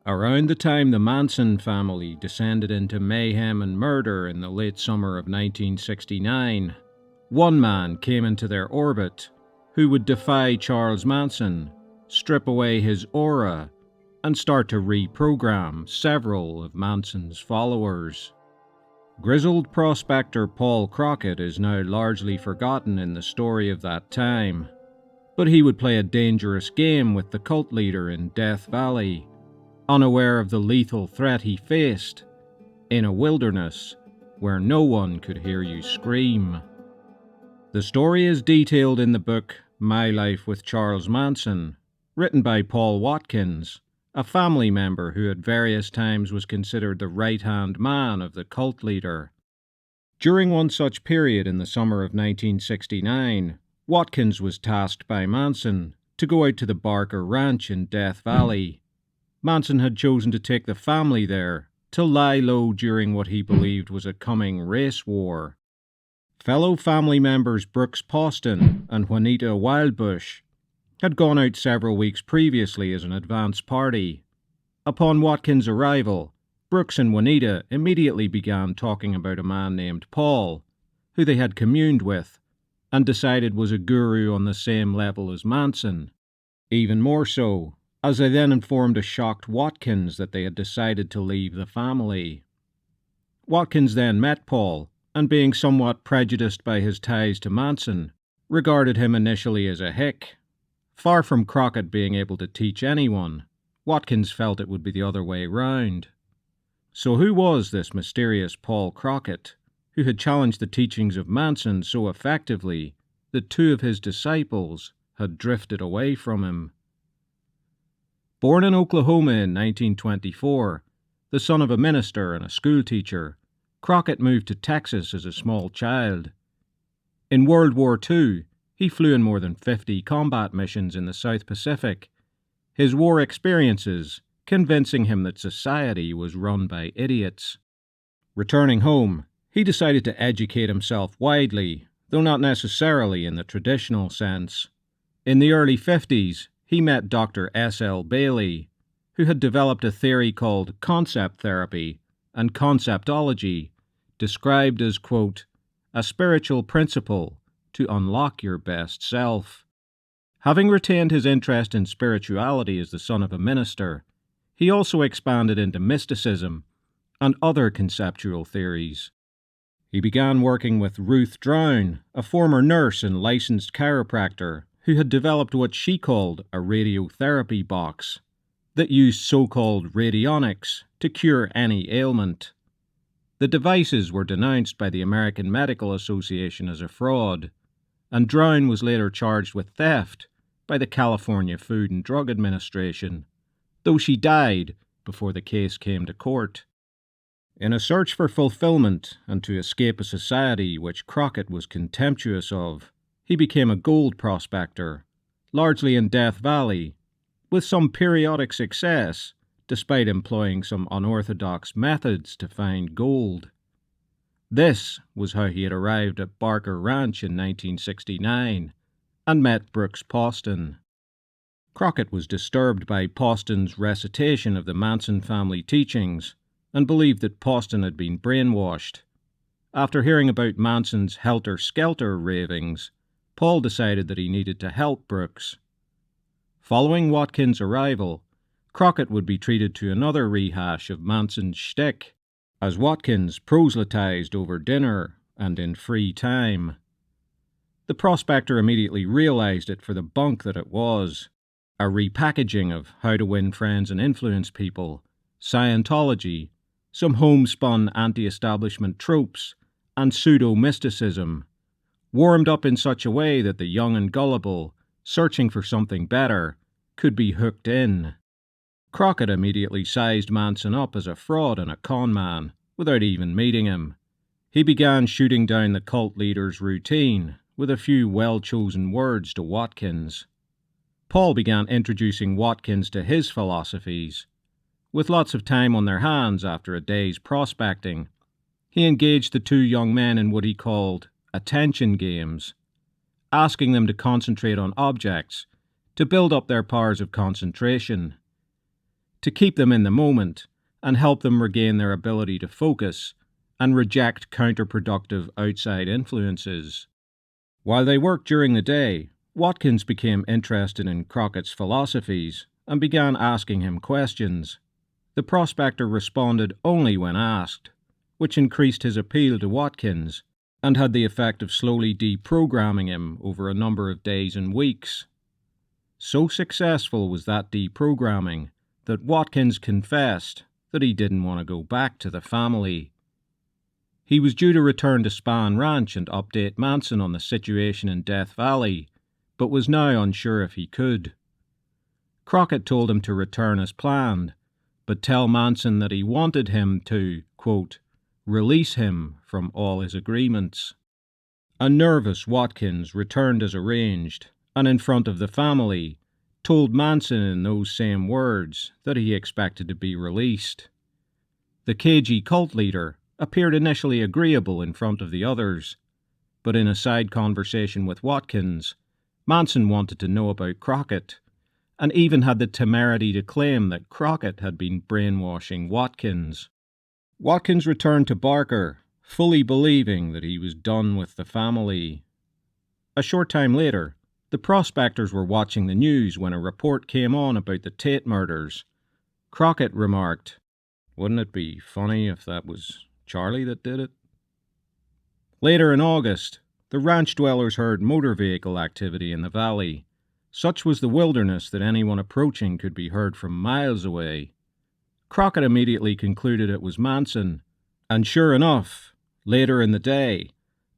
Around the time the Manson family descended into mayhem and murder in the late summer of 1969, one man came into their orbit who would defy Charles Manson, strip away his aura, and start to reprogram several of Manson's followers. Grizzled prospector Paul Crockett is now largely forgotten in the story of that time, but he would play a dangerous game with the cult leader in Death Valley, unaware of the lethal threat he faced, in a wilderness where no one could hear you scream. The story is detailed in the book My Life with Charles Manson, written by Paul Watkins, a family member who at various times was considered the right-hand man of the cult leader. During one such period in the summer of 1969, Watkins was tasked by Manson to go out to the Barker Ranch in Death Valley. Manson had chosen to take the family there to lie low during what he believed was a coming race war. Fellow family members Brooks Poston and Juanita Wildbush had gone out several weeks previously as an advance party. Upon Watkins' arrival, Brooks and Juanita immediately began talking about a man named Paul, who they had communed with, and decided was a guru on the same level as Manson. Even more so, as they then informed a shocked Watkins that they had decided to leave the family. Watkins then met Paul, and being somewhat prejudiced by his ties to Manson, regarded him initially as a hick. Far from Crockett being able to teach anyone, Watkins felt it would be the other way round. So who was this mysterious Paul Crockett, who had challenged the teachings of Manson so effectively that two of his disciples had drifted away from him? Born in Oklahoma in 1924, the son of a minister and a schoolteacher, Crockett moved to Texas as a small child. In World War II, he flew in more than 50 combat missions in the South Pacific, his war experiences convincing him that society was run by idiots. Returning home, he decided to educate himself widely, though not necessarily in the traditional sense. In the early 50s, he met Dr. S.L. Bailey, who had developed a theory called concept therapy and conceptology, described as, quote, a spiritual principle to unlock your best self. Having retained his interest in spirituality as the son of a minister, he also expanded into mysticism and other conceptual theories. He began working with Ruth Drown, a former nurse and licensed chiropractor, who had developed what she called a radiotherapy box that used so-called radionics to cure any ailment. The devices were denounced by the American Medical Association as a fraud, and Drown was later charged with theft by the California Food and Drug Administration, though she died before the case came to court. In a search for fulfillment and to escape a society which Crockett was contemptuous of, he became a gold prospector, largely in Death Valley, with some periodic success, despite employing some unorthodox methods to find gold. This was how he had arrived at Barker Ranch in 1969 and met Brooks Poston. Crockett was disturbed by Poston's recitation of the Manson family teachings and believed that Poston had been brainwashed. After hearing about Manson's helter-skelter ravings, Paul decided that he needed to help Brooks. Following Watkins' arrival, Crockett would be treated to another rehash of Manson's shtick, as Watkins proselytized over dinner and in free time. The prospector immediately realized it for the bunk that it was, a repackaging of how to win friends and influence people, Scientology, some homespun anti-establishment tropes, and pseudo-mysticism, warmed up in such a way that the young and gullible, searching for something better, could be hooked in. Crockett immediately sized Manson up as a fraud and a con man, without even meeting him. He began shooting down the cult leader's routine, with a few well-chosen words to Watkins. Paul began introducing Watkins to his philosophies. With lots of time on their hands after a day's prospecting, he engaged the two young men in what he called attention games, asking them to concentrate on objects to build up their powers of concentration. to keep them in the moment and help them regain their ability to focus and reject counterproductive outside influences. While they worked during the day, Watkins became interested in Crockett's philosophies and began asking him questions. The prospector responded only when asked, which increased his appeal to Watkins and had the effect of slowly deprogramming him over a number of days and weeks. So successful was that deprogramming that Watkins confessed that he didn't want to go back to the family. He was due to return to Spahn Ranch and update Manson on the situation in Death Valley, but was now unsure if he could. Crockett told him to return as planned, but tell Manson that he wanted him to, quote, release him from all his agreements. A nervous Watkins returned as arranged, and in front of the family, told Manson in those same words that he expected to be released. The cagey cult leader appeared initially agreeable in front of the others, but in a side conversation with Watkins, Manson wanted to know about Crockett, and even had the temerity to claim that Crockett had been brainwashing Watkins. Watkins returned to Barker, fully believing that he was done with the family. A short time later, the prospectors were watching the news when a report came on about the Tate murders. Crockett remarked, "Wouldn't it be funny if that was Charlie that did it?" Later in August, the ranch dwellers heard motor vehicle activity in the valley. Such was the wilderness that anyone approaching could be heard from miles away. Crockett immediately concluded it was Manson, and sure enough, later in the day,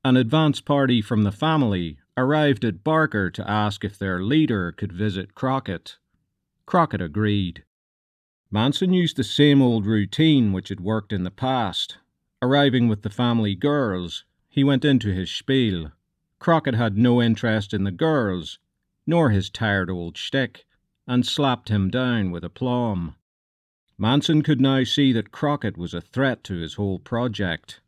an advance party from the family arrived at Barker to ask if their leader could visit Crockett. Crockett agreed. Manson used the same old routine which had worked in the past. Arriving with the family girls, he went into his spiel. Crockett had no interest in the girls, nor his tired old shtick, and slapped him down with aplomb. Manson could now see that Crockett was a threat to his whole project.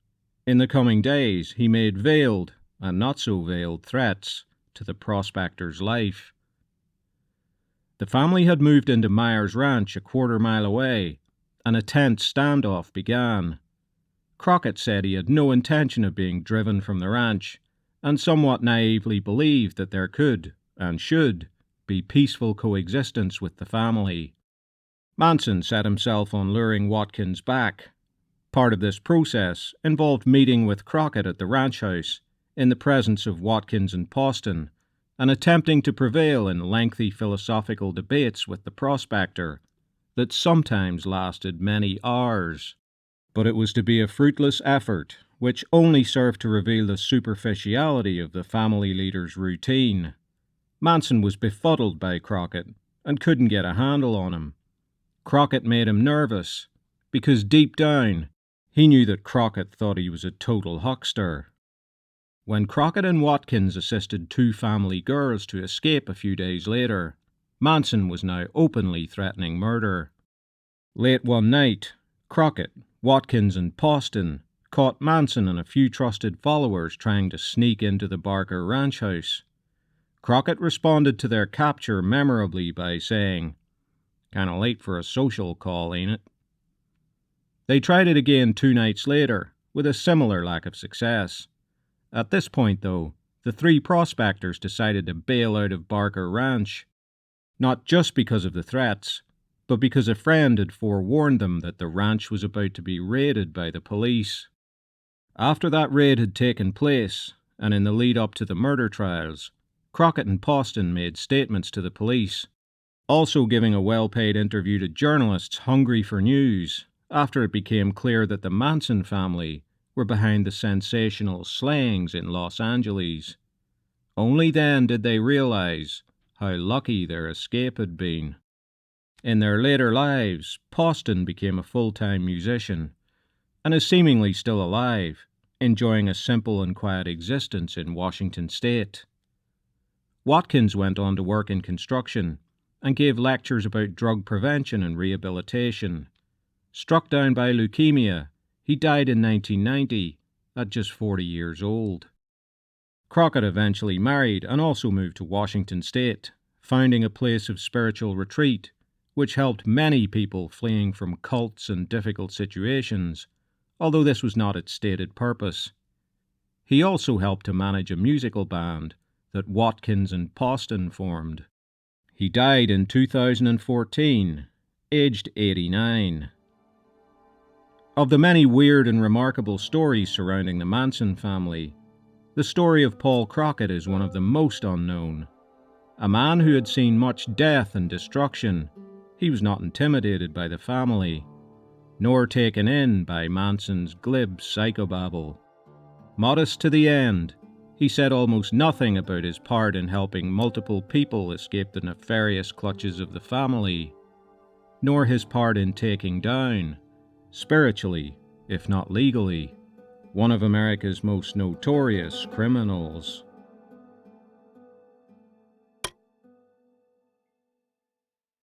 In the coming days, he made veiled, and not so veiled, threats to the prospector's life. The family had moved into Myers Ranch a quarter-mile away, and a tense standoff began. Crockett said he had no intention of being driven from the ranch, and somewhat naively believed that there could, and should, be peaceful coexistence with the family. Manson set himself on luring Watkins back. Part of this process involved meeting with Crockett at the ranch house, in the presence of Watkins and Poston, and attempting to prevail in lengthy philosophical debates with the prospector that sometimes lasted many hours. But it was to be a fruitless effort, which only served to reveal the superficiality of the family leader's routine. Manson was befuddled by Crockett and couldn't get a handle on him. Crockett made him nervous, because deep down, he knew that Crockett thought he was a total huckster. When Crockett and Watkins assisted two family girls to escape a few days later, Manson was now openly threatening murder. Late one night, Crockett, Watkins, and Poston caught Manson and a few trusted followers trying to sneak into the Barker ranch house. Crockett responded to their capture memorably by saying, "Kinda late for a social call, ain't it?" They tried it again 2 nights later, with a similar lack of success. At this point, though, the 3 prospectors decided to bail out of Barker Ranch, not just because of the threats, but because a friend had forewarned them that the ranch was about to be raided by the police. After that raid had taken place, and in the lead up to the murder trials, Crockett and Poston made statements to the police, also giving a well-paid interview to journalists hungry for news after it became clear that the Manson family were behind the sensational slayings in Los Angeles. Only then did they realize how lucky their escape had been. In their later lives, Poston became a full-time musician and is seemingly still alive, enjoying a simple and quiet existence in Washington state. Watkins went on to work in construction and gave lectures about drug prevention and rehabilitation. Struck down by leukemia, he died in 1990 at just 40 years old. Crockett eventually married and also moved to Washington state, founding a place of spiritual retreat which helped many people fleeing from cults and difficult situations, although this was not its stated purpose. He also helped to manage a musical band that Watkins and Poston formed. He died in 2014, aged 89. Of the many weird and remarkable stories surrounding the Manson family, the story of Paul Crockett is one of the most unknown. A man who had seen much death and destruction, he was not intimidated by the family, nor taken in by Manson's glib psychobabble. Modest to the end, he said almost nothing about his part in helping multiple people escape the nefarious clutches of the family, nor his part in taking down, spiritually, if not legally, one of America's most notorious criminals.